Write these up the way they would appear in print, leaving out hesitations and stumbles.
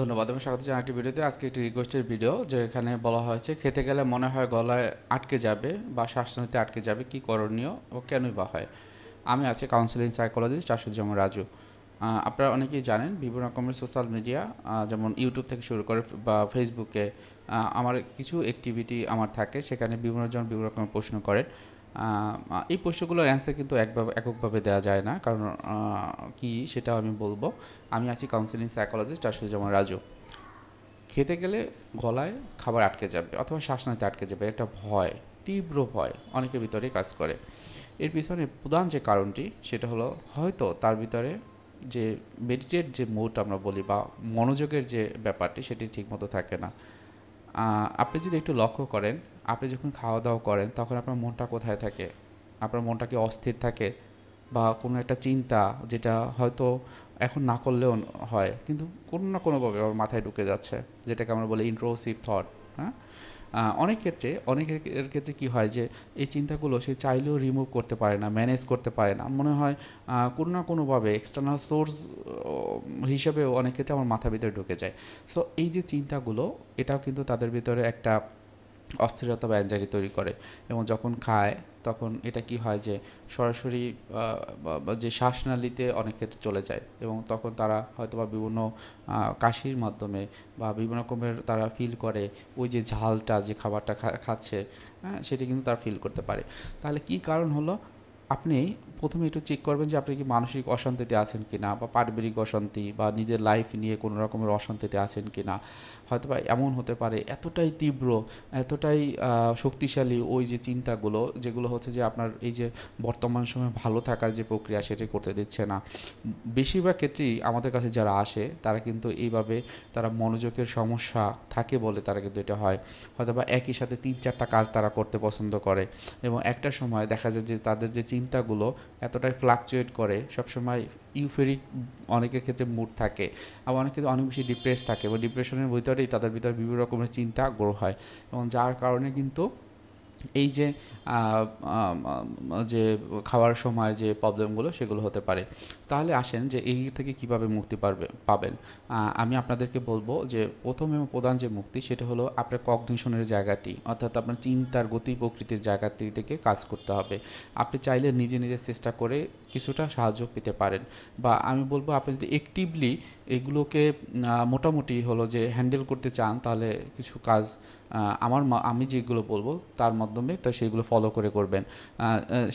ধন্যবাদ। আমি স্বাগত জানাই একটি ভিডিওতে। আজকে একটি রিকোয়েস্টের ভিডিও, যেখানে বলা হয়েছে খেতে গেলে মনে হয় গলায় আটকে যাবে বা শ্বাসনালীতে আটকে যাবে, কি করণীয় ও কেনই বা হয়। আমি আছি কাউন্সিলিং সাইকোলজিস্ট আশুজ্জামান রাজু। আপনারা অনেকেই জানেন বিভিন্ন রকমের সোশ্যাল মিডিয়া, যেমন ইউটিউব থেকে শুরু করে বা ফেসবুকে আমার কিছু অ্যাক্টিভিটি আমার থাকে, সেখানে বিভিন্ন জন বিভিন্ন রকমের প্রশ্ন করেন। এই প্রশ্নগুলোর অ্যান্সার কিন্তু এককভাবে দেওয়া যায় না, কারণ কি সেটা আমি বলবো। আমি আছি কাউন্সিলিং সাইকোলজিস্ট আশুজ্জামান রাজু। খেতে গেলে গলায় খাবার আটকে যাবে অথবা শ্বাসনালীতে আটকে যাবে, একটা ভয়, তীব্র ভয় অনেকের ভিতরেই কাজ করে। এর পিছনে প্রধান যে কারণটি সেটা হলো, হয়তো তার ভিতরে যে মেডিটেট যে মোড আমরা বলি বা মনোযোগের যে ব্যাপারটি সেটি ঠিকমতো থাকে না। আপনি যদি একটু লক্ষ্য করেন, আপনি যখন খাওয়া দাওয়া করেন তখন আপনার মনটা কোথায় থাকে? আপনার মনটা কি অস্থির থাকে, বা কোনো একটা চিন্তা যেটা হয়তো এখন না করলেও হয়, কিন্তু কোনো না কোনোভাবে আমার মাথায় ঢুকে যাচ্ছে, যেটাকে আমরা বলি ইন্ট্রোসিভ থট। হ্যাঁ, অনেকের ক্ষেত্রে কী হয় যে এই চিন্তাগুলো সে চাইলেও রিমুভ করতে পারে না, ম্যানেজ করতে পারে না। মনে হয় কোনো না কোনোভাবে এক্সটার্নাল সোর্স হিসেবেও অনেক ক্ষেত্রে আমার মাথার ভিতরে ঢুকে যায়। সো এই যে চিন্তাগুলো, এটাও কিন্তু তাদের ভিতরে একটা অস্থিরতা বা অ্যাংজাইটি তৈরি করে। এবং যখন খায় তখন এটা কি হয় যে সরাসরি বা যে শ্বাসনালীতে অনেক ক্ষেত্রে চলে যায়, এবং তখন তারা হয়তোবা বিভিন্ন কাশির মাধ্যমে বা বিভিন্ন রকমের তারা ফিল করে ওই যে ঝালটা যে খাবারটা খাচ্ছে, হ্যাঁ, সেটা কিন্তু তারা ফিল করতে পারে। তাহলে কি কারণ হলো? আপনি প্রথমে একটু চেক করবেন যে আপনি কি মানসিক অশান্তিতে আছেন কিনা, বা পারিবারিক অশান্তি বা নিজের লাইফ নিয়ে কোনো রকমের অশান্তিতে আছেন কিনা। হয়তোবা এমন হতে পারে এতটাই তীব্র, এতটাই শক্তিশালী ওই যে চিন্তাগুলো, যেগুলো হচ্ছে যে আপনার এই যে বর্তমান সময়ে ভালো থাকার যে প্রক্রিয়া সেটি করতে দিচ্ছে না। বেশিরভাগ ক্ষেত্রেই আমাদের কাছে যারা আসে তারা কিন্তু এইভাবে, তারা মনোযোগের সমস্যা থাকে বলে তারা কিন্তু এটা হয়। হয়তোবা একই সাথে ৩-৪টা কাজ তারা করতে পছন্দ করে, এবং একটা সময় দেখা যায় যে তাদের যে চিন্তাগুলো এতটাই ফ্লাকচুয়েট করে, সবসময় ইউফেরিক অনেকের ক্ষেত্রে মুড থাকে, আবার অনেক ক্ষেত্রে অনেক বেশি ডিপ্রেস থাকে, এবং ডিপ্রেশনের ভিতরেই তাদের ভিতরে বিভিন্ন রকমের চিন্তা গ্রো হয়, এবং যার কারণে কিন্তু এই যে যে খাওয়ার সময় যে প্রবলেমগুলো সেগুলো হতে পারে। তাহলে আসেন যে এই থেকে কিভাবে মুক্তি পাবেন। আমি আপনাদেরকে বলবো যে প্রথম এবং প্রধান যে মুক্তি সেটা হলো আপনার কগনিশনের জায়গাটি, অর্থাৎ আপনার চিন্তার গতি প্রকৃতির জায়গাটি থেকে কাজ করতে হবে। আপনি চাইলে নিজে নিজে চেষ্টা করে কিছুটা সাহায্য পেতে পারেন, বা আমি বলবো আপনি যদি অ্যাক্টিভলি এগুলোকে মোটামুটি হলো যে হ্যান্ডেল করতে চান, তাহলে কিছু কাজ আমি যেগুলো বলবো তার মাধ্যমে তো সেইগুলো ফলো করে করবেন।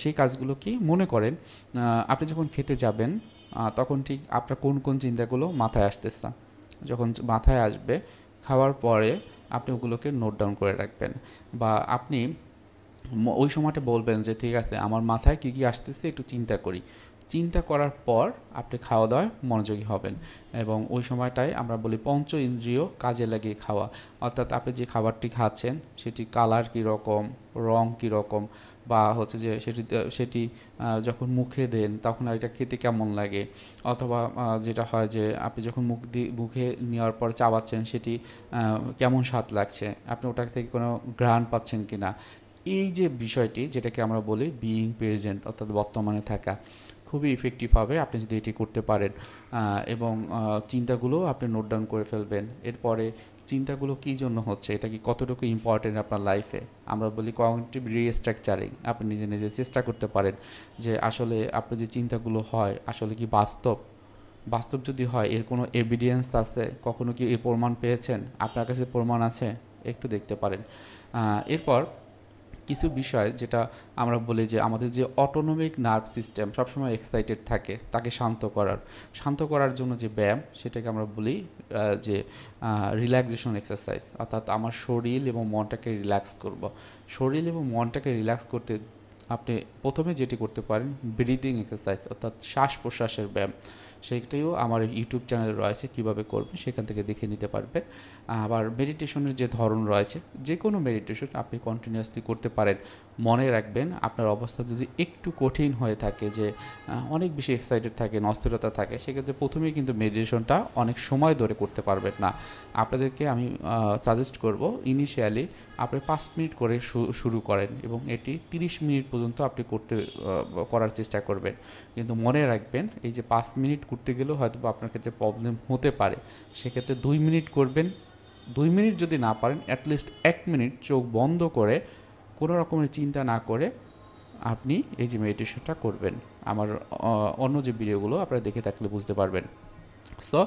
সেই কাজগুলো কি মনে করেন, আপনি যখন খেতে যাবেন তখন ঠিক আপনার কোন কোন চিন্তাগুলো মাথায় আসতেছে, যখন মাথায় আসবে খাওয়ার পরে আপনি ওগুলোকে নোট ডাউন করে রাখবেন, বা আপনি ওই সময়টা বলবেন যে ঠিক আছে আমার মাথায় কী কী আসতেছে একটু চিন্তা করি। চিন্তা করার পর আপনি খাওয়া দাওয়ায় মনোযোগী হবেন, এবং ওই সময়টায় আমরা বলি পঞ্চ ইন্দ্রিয় কাজে লাগিয়ে খাওয়া। অর্থাৎ আপনি যে খাবারটি খাচ্ছেন সেটি কালার কীরকম, রং কীরকম, বা হচ্ছে যে সেটি যখন মুখে দেন তখন এটা খেতে কেমন লাগে, অথবা যেটা হয় যে আপনি যখন মুখে নেওয়ার পর চাবাচ্ছেন সেটি কেমন স্বাদ লাগছে, আপনি ওটা থেকে কোনো ঘ্রাণ পাচ্ছেন কি না। এই যে বিষয়টি, যেটাকে আমরা বলি বিইং প্রেজেন্ট, অর্থাৎ বর্তমানে থাকা, খুবই ইফেক্টিভ হবে আপনি যদি এটি করতে পারেন। এবং চিন্তাগুলো আপনি নোট ডাউন করে ফেলবেন। এরপরে চিন্তাগুলো কী জন্য হচ্ছে, এটা কি কতটুকু ইম্পর্টেন্ট আপনার লাইফে, আমরা বলি কগনিটিভ রিস্ট্রাকচারিং। আপনি নিজে নিজে চেষ্টা করতে পারেন যে আসলে আপনার যে চিন্তাগুলো হয় আসলে কি বাস্তব। বাস্তব যদি হয় এর কোনো এভিডেন্স আছে, কখনো কি এর প্রমাণ পেয়েছেন, আপনার কাছে প্রমাণ আছে, একটু দেখতে পারেন। এরপর কিছু বিষয় যেটা আমরা বলি যে আমাদের যে অটোনমিক নার্ভ সিস্টেম সবসময় এক্সাইটেড থাকে, তাকে শান্ত করার জন্য যে ব্যায়াম সেটাকে আমরা বলি যে রিল্যাক্সেশন এক্সারসাইজ। অর্থাৎ আমার শরীর এবং মনটাকে রিল্যাক্স করব। শরীর এবং মনটাকে রিল্যাক্স করতে আপনি প্রথমে যেটি করতে পারেন ব্রিদিং এক্সারসাইজ, অর্থাৎ শ্বাস প্রশ্বাসের ব্যায়াম। সেইটাও আমার ইউটিউব চ্যানেলে রয়েছে, কীভাবে করবেন সেখান থেকে দেখে নিতে পারবেন। আবার মেডিটেশনের যে ধরন রয়েছে, যে কোনো মেডিটেশন আপনি কন্টিনিউয়াসলি করতে পারেন। মনে রাখবেন আপনার অবস্থা যদি একটু কঠিন হয়ে থাকে, যে অনেক বেশি এক্সাইটেড থাকেন, অস্থিরতা থাকে, সেক্ষেত্রে প্রথমেই কিন্তু মেডিটেশনটা অনেক সময় ধরে করতে পারবেন না। আপনাদেরকে আমি সাজেস্ট করব ইনিশিয়ালি আপনি 5 মিনিট করে শুরু করেন, এবং এটি 30 মিনিট পর্যন্ত আপনি করার চেষ্টা করবেন। কিন্তু মনে রাখবেন এই যে 5 মিনিট করতে গেলেও হয়তো বা আপনার ক্ষেত্রে প্রবলেম হতে পারে। সেক্ষেত্রে 2 মিনিট করবেন। 2 মিনিট যদি না পারেন অ্যাটলিস্ট 1 মিনিট চোখ বন্ধ করে কোনো রকমের চিন্তা না করে আপনি এই যে মেডিটেশনটা করবেন। আমার অন্য যে ভিডিওগুলো আপনারা দেখে থাকলে বুঝতে পারবেন। সো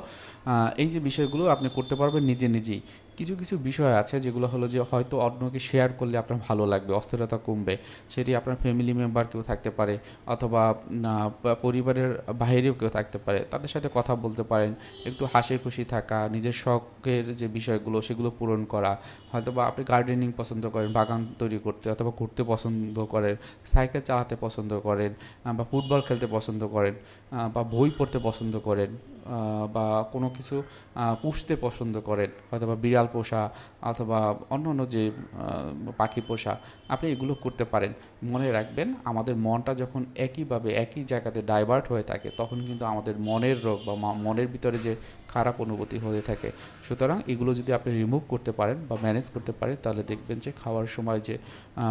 এই যে বিষয়গুলো আপনি করতে পারবেন নিজে নিজেই। কিছু কিছু বিষয় আছে যেগুলো হলো যে হয়তো অন্যকে শেয়ার করলে আপনার ভালো লাগবে, অস্থিরতা কমবে। সেটি আপনার ফ্যামিলি মেম্বার কেউ থাকতে পারে, অথবা পরিবারের বাইরেও কেউ থাকতে পারে। তাদের সাথে কথা বলতে পারেন, একটু হাসি খুশি থাকা, নিজের শখের যে বিষয়গুলো সেগুলো পূরণ করা। হয়তোবা আপনি গার্ডেনিং পছন্দ করেন, বাগান তৈরি করতে, অথবা ঘুরতে পছন্দ করেন, সাইকেল চালাতে পছন্দ করেন, বা ফুটবল খেলতে পছন্দ করেন, বা বই পড়তে পছন্দ করেন, বা কোনো কিছু পুষতে পছন্দ করেন, হয়তো বা বিড়াল পোষা অথবা অন্যান্য যে পাখি পোষা, আপনি এগুলো করতে পারেন। মনে রাখবেন, আমাদের মনটা যখন একইভাবে একই জায়গাতে ডাইভার্ট হয়ে থাকে তখন কিন্তু আমাদের মনের রোগ বা মনের ভিতরে যে খারাপ অনুভূতি হয়ে থাকে। সুতরাং এগুলো যদি আপনি রিমুভ করতে পারেন বা ম্যানেজ করতে পারেন তাহলে দেখবেন যে খাওয়ার সময় যে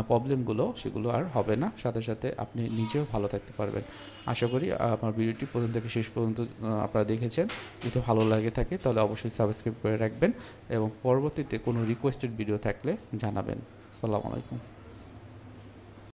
প্রবলেমগুলো সেগুলো আর হবে না, সাথে সাথে আপনি নিজেও ভালো থাকতে পারবেন। আশা করি আমার ভিডিওটি প্রথম থেকে শেষ পর্যন্ত আপনারা দেখেছেন। যদি ভালো লাগে থাকে তাহলে অবশ্যই সাবস্ক্রাইব করে রাখবেন এবং পরবর্তীতে কোনো রিকোয়েস্টেড ভিডিও থাকলে জানাবেন। আসসালামু আলাইকুম।